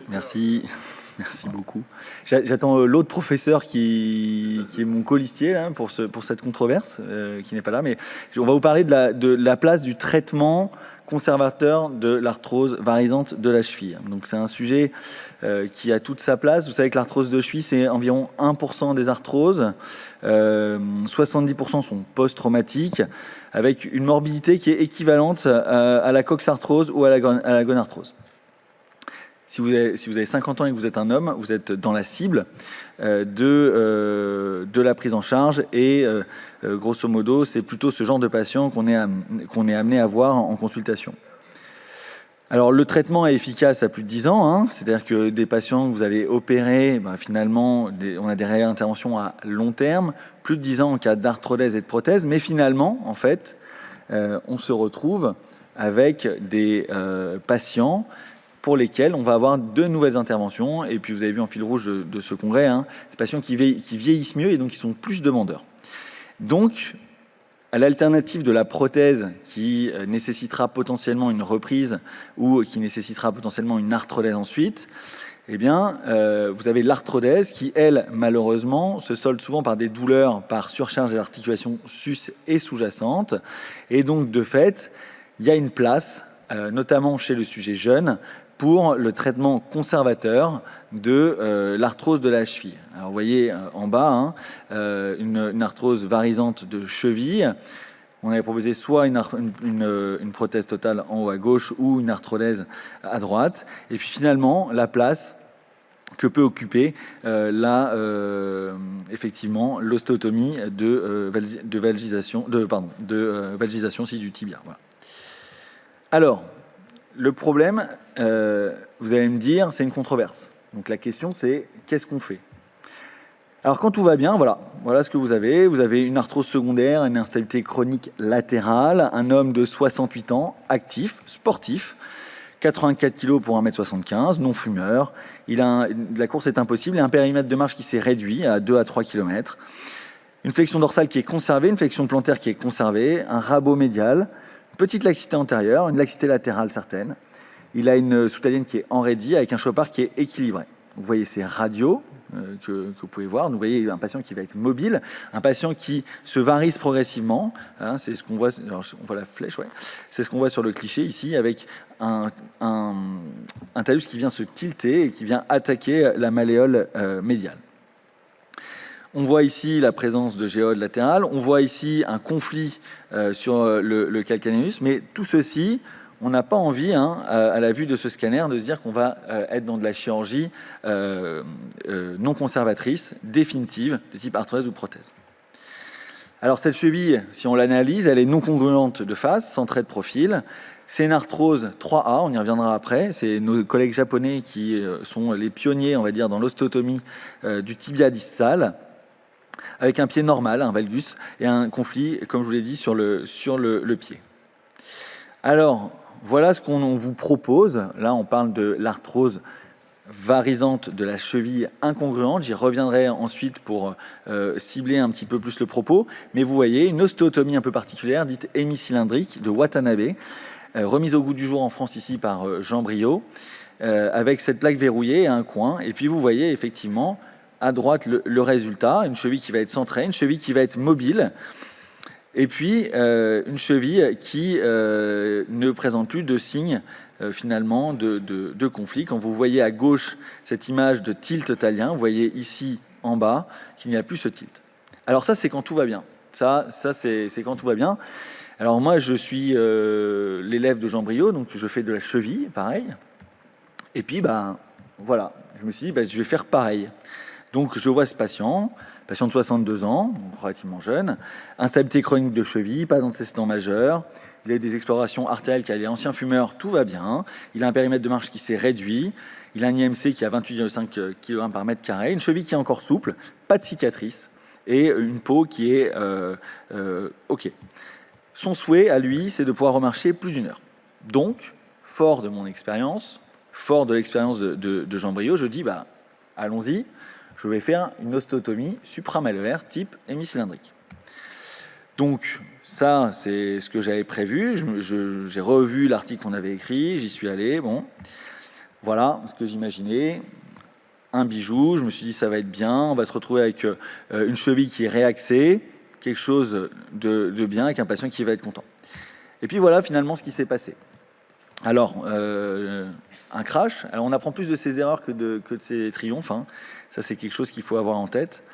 Merci. Merci beaucoup. J'attends l'autre professeur qui est mon colistier là, pour cette controverse, qui n'est pas là, mais on va vous parler de la place du traitement conservateur de l'arthrose varisante de la cheville. Donc c'est un sujet qui a toute sa place. Vous savez que l'arthrose de cheville, c'est environ 1% des arthroses. 70% sont post-traumatiques, avec une morbidité qui est équivalente à la coxarthrose ou à la gonarthrose. Si vous avez 50 ans et que vous êtes un homme, vous êtes dans la cible de la prise en charge et grosso modo, c'est plutôt ce genre de patient qu'on est amené à voir en consultation. Alors le traitement est efficace à plus de 10 ans, hein, c'est-à-dire que des patients que vous avez opérés, finalement, on a des réinterventions à long terme, plus de 10 ans en cas d'arthrodèse et de prothèse, mais finalement, en fait, on se retrouve avec des patients pour lesquels on va avoir de nouvelles interventions. Et puis vous avez vu en fil rouge de ce congrès, hein, des patients qui vieillissent mieux et donc qui sont plus demandeurs. Donc, à l'alternative de la prothèse qui nécessitera potentiellement une reprise ou qui nécessitera potentiellement une arthrodèse ensuite, eh bien, vous avez l'arthrodèse qui, elle, malheureusement, se solde souvent par des douleurs, par surcharge des articulations sus et sous-jacentes. Et donc, de fait, il y a une place, notamment chez le sujet jeune, pour le traitement conservateur de l'arthrose de la cheville. Alors, vous voyez en bas une arthrose varisante de cheville. On avait proposé soit une prothèse totale en haut à gauche ou une arthrodèse à droite. Et puis finalement, la place que peut occuper effectivement l'ostéotomie de valgisation du tibia. Voilà. Alors, le problème, vous allez me dire, c'est une controverse. Donc la question, c'est qu'est-ce qu'on fait? Alors quand tout va bien, voilà ce que vous avez. Vous avez une arthrose secondaire, une instabilité chronique latérale, un homme de 68 ans, actif, sportif, 84 kg pour 1m75, non fumeur. La course est impossible, il a un périmètre de marche qui s'est réduit à 2 à 3 km. Une flexion dorsale qui est conservée, une flexion plantaire qui est conservée, un rabot médial, une petite laxité antérieure, une laxité latérale certaine. Il a une soutalienne qui est enraidie avec un chopard qui est équilibré. Vous voyez ces radios que vous pouvez voir. Vous voyez un patient qui va être mobile, un patient qui se varise progressivement. Hein, c'est ce qu'on voit. Alors, on voit la flèche, ouais. C'est ce qu'on voit sur le cliché ici, avec un talus qui vient se tilter et qui vient attaquer la malléole médiale. On voit ici la présence de géodes latérales. On voit ici un conflit sur le calcanéus, mais tout ceci, on n'a pas envie, à la vue de ce scanner, de se dire qu'on va être dans de la chirurgie non conservatrice, définitive, de type arthrodèse ou prothèse. Alors cette cheville, si on l'analyse, elle est non congruente de face, sans trait de profil. C'est une arthrose 3A, on y reviendra après. C'est nos collègues japonais qui sont les pionniers, on va dire, dans l'ostéotomie du tibia distal, avec un pied normal, un valgus, et un conflit, comme je vous l'ai dit, sur le pied. Alors, voilà ce qu'on vous propose. Là, on parle de l'arthrose varisante de la cheville incongruente. J'y reviendrai ensuite pour cibler un petit peu plus le propos. Mais vous voyez, une ostéotomie un peu particulière, dite hémicylindrique, de Watanabe, remise au goût du jour en France ici par Jean Briot, avec cette plaque verrouillée à un coin. Et puis vous voyez effectivement à droite le résultat, une cheville qui va être centrée, une cheville qui va être mobile, et puis une cheville qui ne présente plus de signes finalement de conflit. Quand vous voyez à gauche cette image de tilt talien, vous voyez ici en bas qu'il n'y a plus ce tilt. Alors ça, c'est quand tout va bien. Ça c'est quand tout va bien. Alors moi, je suis l'élève de Jean Briot, donc je fais de la cheville, pareil. Et puis, voilà, je me suis dit, je vais faire pareil. Donc je vois ce patient de 62 ans, donc relativement jeune, instabilité chronique de cheville, pas d'antécédent majeur, il a des explorations artérielles car il est ancien fumeur, tout va bien, il a un périmètre de marche qui s'est réduit, il a un IMC qui a 28,5 kg par mètre carré, une cheville qui est encore souple, pas de cicatrice, et une peau qui est OK. Son souhait à lui, c'est de pouvoir remarcher plus d'une heure. Donc, fort de mon expérience, fort de l'expérience de Jean Briot, je dis, allons-y, je vais faire une ostéotomie supramalléolaire type hémicylindrique. Donc ça, c'est ce que j'avais prévu. J'ai revu l'article qu'on avait écrit, j'y suis allé. Bon, Voilà ce que j'imaginais. Un bijou, je me suis dit ça va être bien, on va se retrouver avec une cheville qui est réaxée, quelque chose de bien, avec un patient qui va être content. Et puis voilà finalement ce qui s'est passé. Alors, un crash, alors on apprend plus de ses erreurs que de ses triomphes, hein. Ça c'est quelque chose qu'il faut avoir en tête.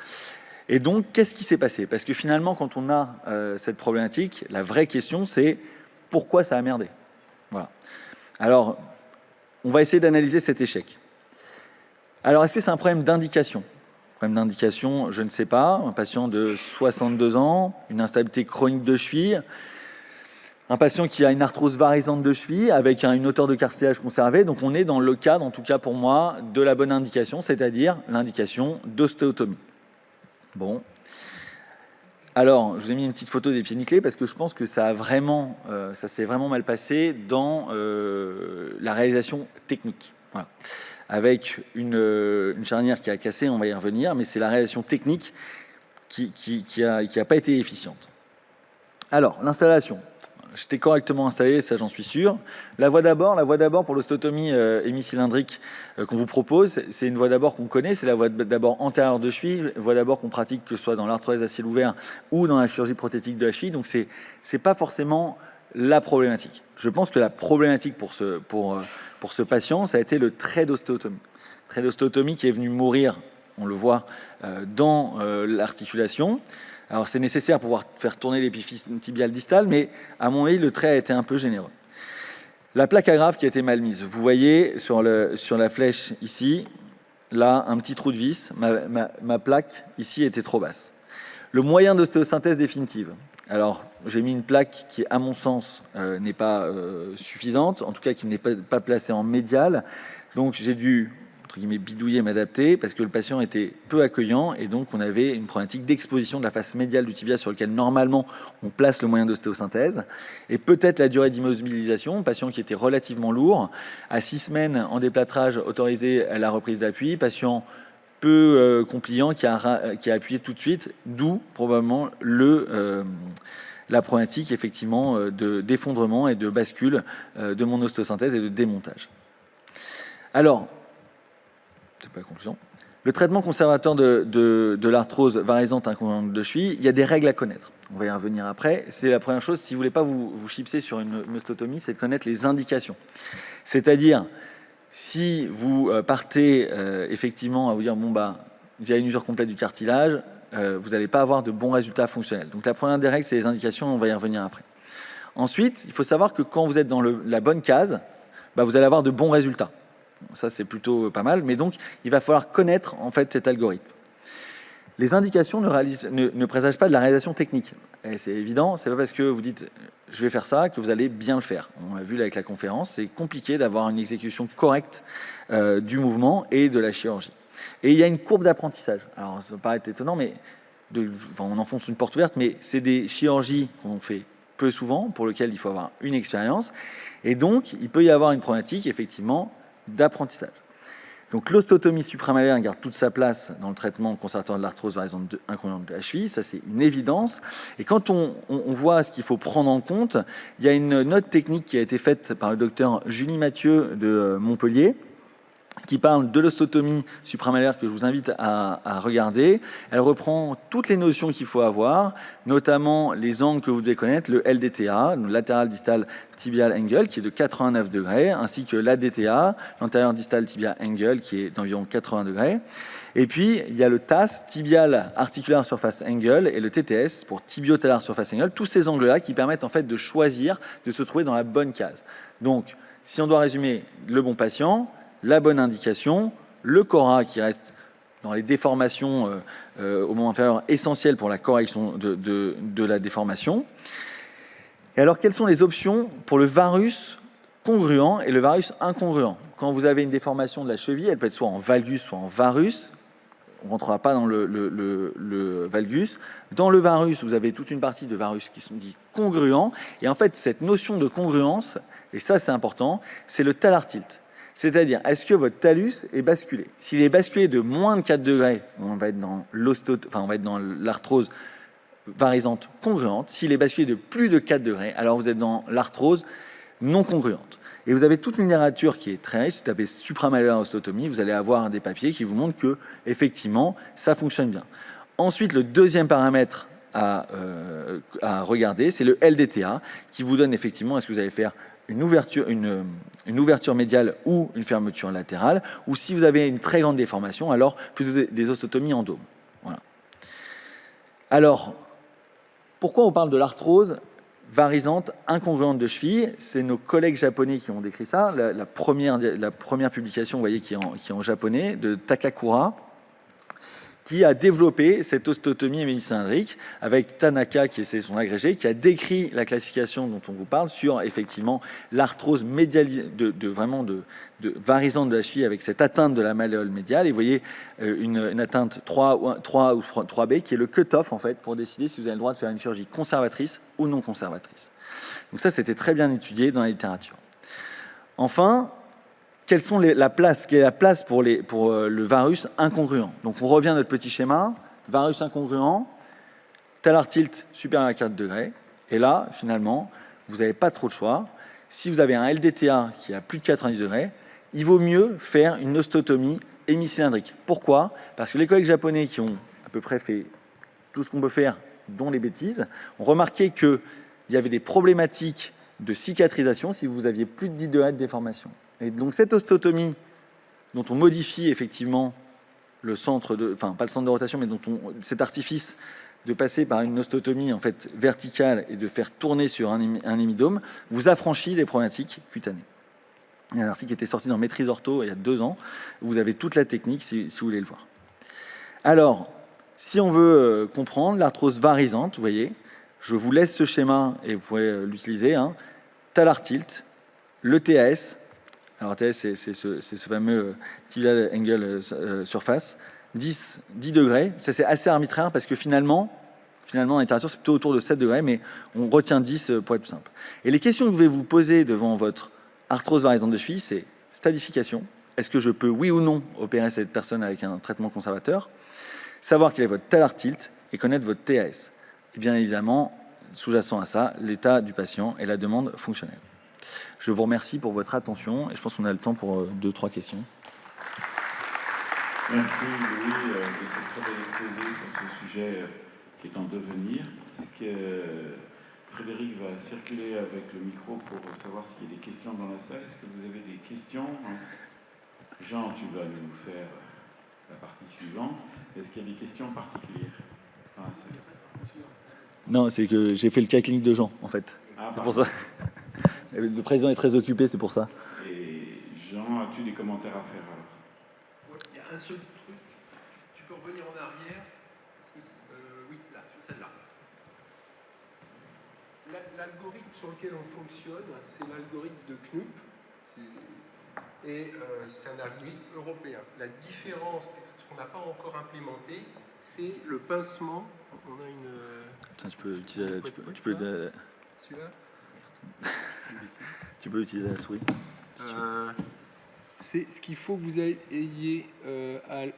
Et donc, qu'est-ce qui s'est passé? Parce que finalement, quand on a cette problématique, la vraie question c'est pourquoi ça a merdé? Voilà. Alors, on va essayer d'analyser cet échec. Alors, est-ce que c'est un problème d'indication? Problème d'indication, je ne sais pas. Un patient de 62 ans, une instabilité chronique de cheville, un patient qui a une arthrose varisante de cheville avec une hauteur de cartilage conservée. Donc, on est dans le cadre, en tout cas pour moi, de la bonne indication, c'est-à-dire l'indication d'ostéotomie. Bon. Alors, je vous ai mis une petite photo des pieds nickelés parce que je pense que ça s'est vraiment mal passé dans la réalisation technique. Voilà. Avec une charnière qui a cassé, on va y revenir, mais c'est la réalisation technique qui a pas été efficiente. Alors, l'installation. J'étais correctement installé, ça j'en suis sûr. La voie d'abord pour l'ostéotomie hémicylindrique qu'on vous propose, c'est une voie d'abord qu'on connaît, c'est la voie d'abord antérieure de cheville, voie d'abord qu'on pratique que ce soit dans l'arthrose à ciel ouvert ou dans la chirurgie prothétique de la cheville, donc c'est pas forcément la problématique. Je pense que la problématique pour ce patient, ça a été le trait d'ostéotomie. Trait d'ostéotomie qui est venu mourir, on le voit, dans l'articulation. Alors c'est nécessaire pour pouvoir faire tourner l'épiphyse tibiale distale, mais à mon avis, le trait a été un peu généreux. La plaque agrafe qui a été mal mise. Vous voyez sur la flèche ici, là, un petit trou de vis. Ma plaque ici était trop basse. Le moyen d'ostéosynthèse définitive. Alors, j'ai mis une plaque qui, à mon sens, n'est pas suffisante, en tout cas qui n'est pas placée en médial. Donc j'ai dû bidouiller, m'adapter, parce que le patient était peu accueillant, et donc on avait une problématique d'exposition de la face médiale du tibia sur lequel normalement on place le moyen d'ostéosynthèse, et peut-être la durée d'immobilisation, patient qui était relativement lourd, à 6 semaines en déplâtrage autorisé à la reprise d'appui, patient peu compliant qui a appuyé tout de suite, d'où probablement la problématique effectivement d'effondrement et de bascule de mon ostéosynthèse et de démontage. Alors, c'est pas la conclusion. Le traitement conservateur de l'arthrose varisante inconvéniente de cheville, il y a des règles à connaître. On va y revenir après. C'est la première chose, si vous voulez pas vous chipser sur une osteotomie, c'est de connaître les indications. C'est-à-dire, si vous partez effectivement à vous dire, bon bah, il y a une usure complète du cartilage, vous n'allez pas avoir de bons résultats fonctionnels. Donc la première des règles, c'est les indications, on va y revenir après. Ensuite, il faut savoir que quand vous êtes dans la bonne case, bah, vous allez avoir de bons résultats. Ça, c'est plutôt pas mal, mais donc il va falloir connaître en fait cet algorithme. Les indications ne présagent pas de la réalisation technique. Et c'est évident, c'est pas parce que vous dites je vais faire ça que vous allez bien le faire. On l'a vu avec la conférence, c'est compliqué d'avoir une exécution correcte du mouvement et de la chirurgie. Et il y a une courbe d'apprentissage. Alors ça peut paraître étonnant, mais on enfonce une porte ouverte, mais c'est des chirurgies qu'on fait peu souvent, pour lesquelles il faut avoir une expérience. Et donc, il peut y avoir une problématique, effectivement, d'apprentissage. Donc l'ostéotomie supramalaire garde toute sa place dans le traitement conservateur de l'arthrose varisante inconvéniente de la cheville, ça c'est une évidence. Et quand on voit ce qu'il faut prendre en compte, il y a une note technique qui a été faite par le docteur Julie Mathieu de Montpellier, qui parle de l'ostéotomie supramalaire que je vous invite à regarder. Elle reprend toutes les notions qu'il faut avoir, notamment les angles que vous devez connaître, le LDTA, le lateral distal tibial angle, qui est de 89 degrés, ainsi que l'ADTA, l'antérieur distal tibial angle, qui est d'environ 80 degrés. Et puis, il y a le TAS, tibial articulaire surface angle, et le TTS, pour tibio-talar surface angle, tous ces angles-là qui permettent en fait de choisir, de se trouver dans la bonne case. Donc, si on doit résumer le bon patient, la bonne indication, le CORA qui reste dans les déformations au moment inférieur essentiel pour la correction de la déformation. Et alors, quelles sont les options pour le varus congruent et le varus incongruent? Quand vous avez une déformation de la cheville, elle peut être soit en valgus, soit en varus. On ne rentrera pas dans le valgus. Dans le varus, vous avez toute une partie de varus qui sont dits congruents. Et en fait, cette notion de congruence, et ça c'est important, c'est le talar tilt. C'est-à-dire, est-ce que votre talus est basculé? S'il est basculé de moins de 4 degrés, on va être dans l'arthrose varisante congruente. S'il est basculé de plus de 4 degrés, alors vous êtes dans l'arthrose non congruente. Et vous avez toute une littérature qui est très riche. Si vous tapez supramalléolaire ostéotomie, vous allez avoir des papiers qui vous montrent que effectivement ça fonctionne bien. Ensuite, le deuxième paramètre à regarder, c'est le LDTA, qui vous donne effectivement est-ce que vous allez faire une ouverture médiale ou une fermeture latérale, ou si vous avez une très grande déformation, alors plutôt des ostéotomies en dôme. Voilà. Alors, pourquoi on parle de l'arthrose varisante incongruente de cheville? C'est nos collègues japonais qui ont décrit ça. La première publication, vous voyez, qui est en japonais, de Takakura, qui a développé cette ostéotomie hémicylindrique avec Tanaka, qui est son agrégé, qui a décrit la classification dont on vous parle sur effectivement l'arthrose médialisée, vraiment de varisante de la cheville avec cette atteinte de la malléole médiale. Et vous voyez une atteinte 3 ou 3B qui est le cut-off en fait pour décider si vous avez le droit de faire une chirurgie conservatrice ou non conservatrice. Donc ça, c'était très bien étudié dans la littérature. Enfin, quelle est la place pour le varus incongruent? Donc on revient à notre petit schéma, varus incongruent, talar tilt supérieur à 4 degrés, et là, finalement, vous n'avez pas trop de choix. Si vous avez un LDTA qui est à plus de 90 degrés, il vaut mieux faire une ostéotomie hémicylindrique. Pourquoi? Parce que les collègues japonais qui ont à peu près fait tout ce qu'on peut faire, dont les bêtises, ont remarqué qu'il y avait des problématiques de cicatrisation si vous aviez plus de 10 degrés de déformation. Et donc cette ostéotomie, dont on modifie effectivement le centre de, enfin pas le centre de rotation, mais cet artifice de passer par une ostéotomie en fait verticale et de faire tourner sur un hémidome, vous affranchit des problématiques cutanées. Il y a un article qui était sorti dans Maîtrise Ortho il y a 2 ans, où vous avez toute la technique si vous voulez le voir. Alors, si on veut comprendre l'arthrose varisante, vous voyez, je vous laisse ce schéma et vous pouvez l'utiliser. Talar tilt, le TAS. Alors TAS, c'est ce fameux tibial angle surface. 10 degrés. Ça, c'est assez arbitraire parce que finalement, en littérature, c'est plutôt autour de 7 degrés, mais on retient 10 pour être plus simple. Et les questions que vous devez vous poser devant votre arthrose varisante de cheville, c'est stadification. Est-ce que je peux, oui ou non, opérer cette personne avec un traitement conservateur? Savoir quel est votre talar tilt et connaître votre TAS. Et bien évidemment, sous-jacent à ça, l'état du patient et la demande fonctionnelle. Je vous remercie pour votre attention et je pense qu'on a le temps pour 2-3 questions. Merci Louis de ce très bel exposé sur ce sujet qui est en devenir. Frédéric va circuler avec le micro pour savoir s'il y a des questions dans la salle. Est-ce que vous avez des questions? Jean, tu vas nous faire la partie suivante. Est-ce qu'il y a des questions particulières dans la salle? Non, c'est que j'ai fait le cas clinique de Jean, en fait. C'est pour ça. Le président est très occupé, c'est pour ça. Et Jean, as-tu des commentaires à faire alors? Ouais, il y a un seul truc. Tu peux revenir en arrière. Oui, là, sur celle-là. L'algorithme sur lequel on fonctionne, c'est l'algorithme de Knupp. Et c'est un algorithme européen. La différence, ce qu'on n'a pas encore implémenté, c'est le pincement. On a une... Tiens, tu peux utiliser... Celui-là. Tu peux utiliser la souris. C'est ce qu'il faut que vous ayez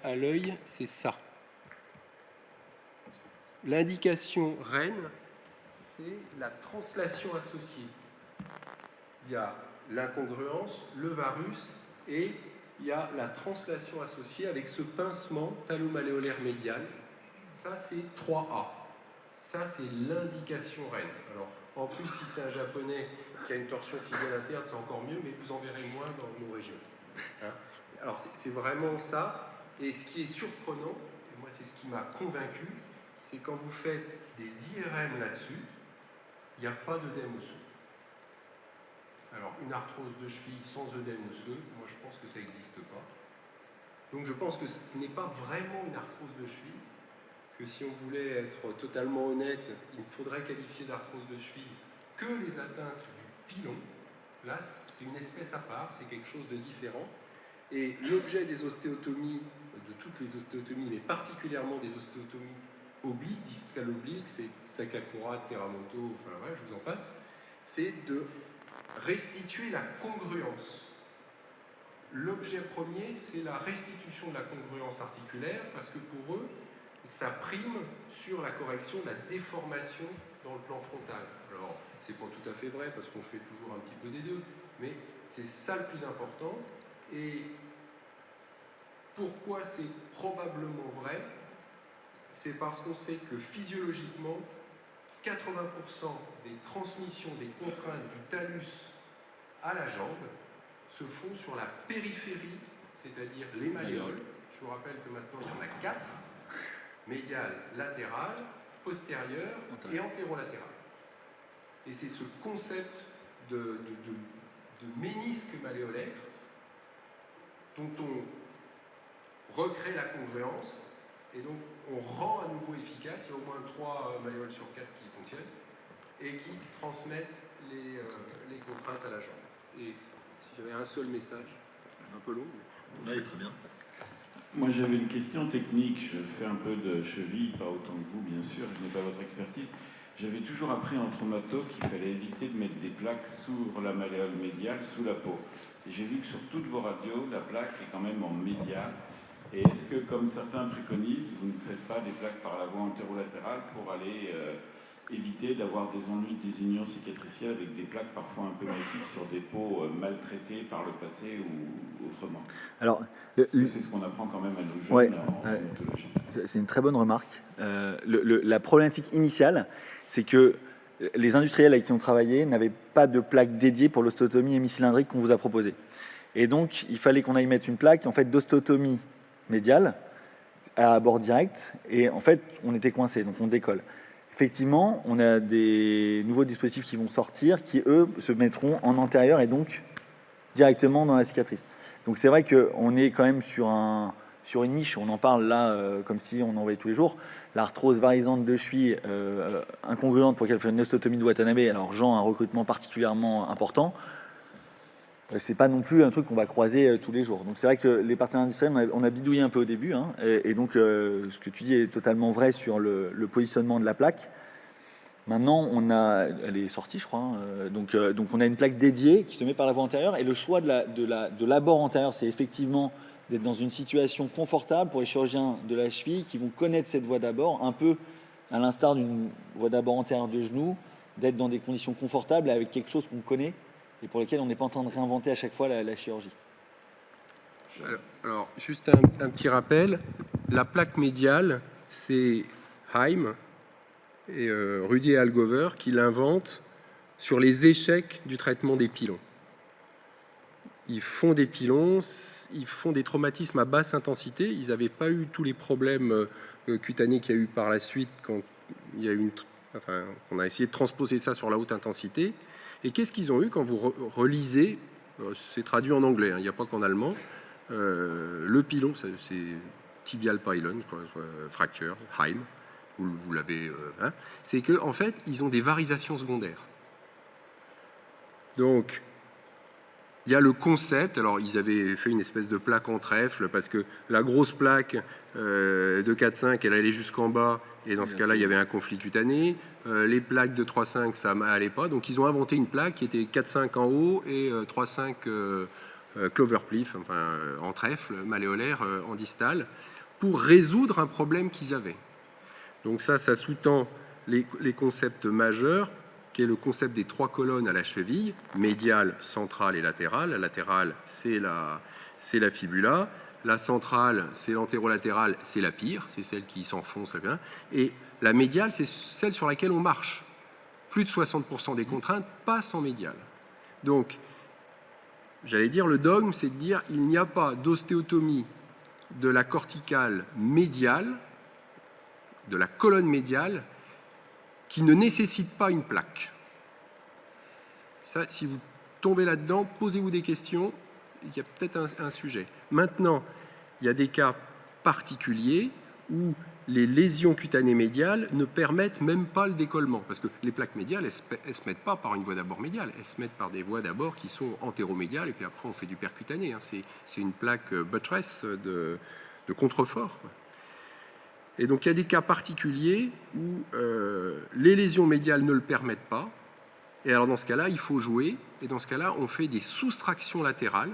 à l'œil, c'est ça. L'indication reine, c'est la translation associée. Il y a l'incongruence, le varus, et il y a la translation associée avec ce pincement talomalléolaire médial. Ça, c'est 3A. Ça, c'est l'indication reine. Alors, en plus, si c'est un japonais qui a une torsion tibiale interne, c'est encore mieux, mais vous en verrez moins dans nos régions. Alors, c'est vraiment ça. Et ce qui est surprenant, et moi, c'est ce qui m'a convaincu, c'est quand vous faites des IRM là-dessus, il n'y a pas d'œdème osseux. Alors, une arthrose de cheville sans œdème osseux, moi, je pense que ça n'existe pas. Donc, je pense que ce n'est pas vraiment une arthrose de cheville, que si on voulait être totalement honnête, il faudrait qualifier d'arthrose de cheville que les atteintes du pilon. Là, c'est une espèce à part, c'est quelque chose de différent. Et l'objet des ostéotomies, de toutes les ostéotomies, mais particulièrement des ostéotomies obliques, distales obliques, c'est Takakura, Teramoto, enfin ouais, je vous en passe, c'est de restituer la congruence. L'objet premier, c'est la restitution de la congruence articulaire, parce que pour eux, ça prime sur la correction de la déformation dans le plan frontal. Alors, c'est pas tout à fait vrai, parce qu'on fait toujours un petit peu des deux, Mais c'est ça le plus important. Et pourquoi c'est probablement vrai? C'est parce qu'on sait que physiologiquement, 80% des transmissions des contraintes du talus à la jambe se font sur la périphérie, c'est-à-dire les malléoles. Je vous rappelle que maintenant il y en a 4, médiale, latérale, postérieure et antérolatérale. Et c'est ce concept de ménisque malléolaire dont on recrée la congruence et donc on rend à nouveau efficace. Il y a au moins 3 malléoles sur 4 qui fonctionnent et qui transmettent les contraintes à la jambe. Et si j'avais un seul message, un peu long. Oui, très bien. Moi, j'avais une question technique. Je fais un peu de cheville, pas autant que vous, bien sûr. Je n'ai pas votre expertise. J'avais toujours appris en traumato qu'il fallait éviter de mettre des plaques sur la malléole médiale, sous la peau. Et j'ai vu que sur toutes vos radios, la plaque est quand même en médiale. Et est-ce que, comme certains préconisent, vous ne faites pas des plaques par la voie antérolatérale pour aller éviter d'avoir des ennuis des unions cicatricielles avec des plaques parfois un peu massives sur des peaux maltraitées par le passé ou autrement? Alors, c'est ce qu'on apprend quand même à nos jeunes en traumatologie. C'est une très bonne remarque. La problématique initiale, c'est que les industriels avec qui on travaillait n'avaient pas de plaque dédiée pour l'ostéotomie hémicylindrique qu'on vous a proposée. Et donc, il fallait qu'on aille mettre une plaque en fait, d'ostéotomie médiale à bord direct. Et en fait, on était coincé, donc on décolle. Effectivement, on a des nouveaux dispositifs qui vont sortir, qui, eux, se mettront en antérieur et donc directement dans la cicatrice. Donc c'est vrai qu'on est quand même sur une niche, on en parle là comme si on en voyait tous les jours. L'arthrose varisante de cheville incongruente pour laquelle on fait une ostéotomie de Watanabe, alors Jean a un recrutement particulièrement important, c'est pas non plus un truc qu'on va croiser tous les jours. Donc c'est vrai que les partenaires industriels, on a bidouillé un peu au début, hein, et donc ce que tu dis est totalement vrai sur le positionnement de la plaque. Maintenant, elle est sortie, je crois. Hein, donc on a une plaque dédiée qui se met par la voie antérieure. Et le choix de l'abord antérieur, c'est effectivement d'être dans une situation confortable pour les chirurgiens de la cheville qui vont connaître cette voie d'abord, un peu à l'instar d'une voie d'abord antérieure de genou, d'être dans des conditions confortables avec quelque chose qu'on connaît et pour lequel on n'est pas en train de réinventer à chaque fois la chirurgie. Alors juste un petit rappel. La plaque médiale, c'est Heim et Rudy Algover qui l'inventent sur les échecs du traitement des pilons. Ils font des pilons, ils font des traumatismes à basse intensité. Ils n'avaient pas eu tous les problèmes cutanés qu'il y a eu par la suite quand il y a eu on a essayé de transposer ça sur la haute intensité. Et qu'est-ce qu'ils ont eu quand vous relisez, c'est traduit en anglais, hein, il n'y a pas qu'en allemand, le pilon, c'est tibial pylon, fracture, Heim, vous l'avez, hein, c'est que en fait, ils ont des varisations secondaires. Donc, il y a le concept, alors ils avaient fait une espèce de plaque en trèfle, parce que la grosse plaque de 4,5, elle allait jusqu'en bas, et dans ce cas-là, il y avait un conflit cutané. Les plaques de 3,5, ça n'allait pas, donc ils ont inventé une plaque qui était 4,5 en haut et 3,5 cloverleaf, enfin en trèfle, malléolaire, en distal, pour résoudre un problème qu'ils avaient. Donc ça sous-tend les concepts majeurs, qui est le concept des 3 colonnes à la cheville, médiale, centrale et latérale. La latérale, c'est la fibula. La centrale, c'est l'antérolatérale, c'est la pire, c'est celle qui s'enfonce. Et la médiale, c'est celle sur laquelle on marche. Plus de 60% des contraintes passent en médiale. Donc, j'allais dire, le dogme, c'est de dire il n'y a pas d'ostéotomie de la corticale médiale, de la colonne médiale, qui ne nécessite pas une plaque. Ça, si vous tombez là-dedans, posez-vous des questions, il y a peut-être un sujet. Maintenant, il y a des cas particuliers où les lésions cutanées médiales ne permettent même pas le décollement, parce que les plaques médiales, elles ne se mettent pas par une voie d'abord médiale, elles se mettent par des voies d'abord qui sont antéromédiales, et puis après on fait du percutané. Hein. C'est une plaque buttress de contrefort. Et donc il y a des cas particuliers où les lésions médiales ne le permettent pas. Et alors dans ce cas-là, il faut jouer. Et dans ce cas-là, on fait des soustractions latérales.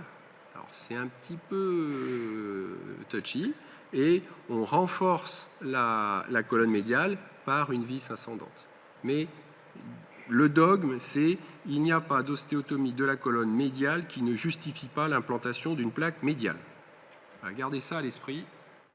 Alors c'est un petit peu touchy. Et on renforce la colonne médiale par une vis ascendante. Mais le dogme, c'est il n'y a pas d'ostéotomie de la colonne médiale qui ne justifie pas l'implantation d'une plaque médiale. Voilà, gardez ça à l'esprit.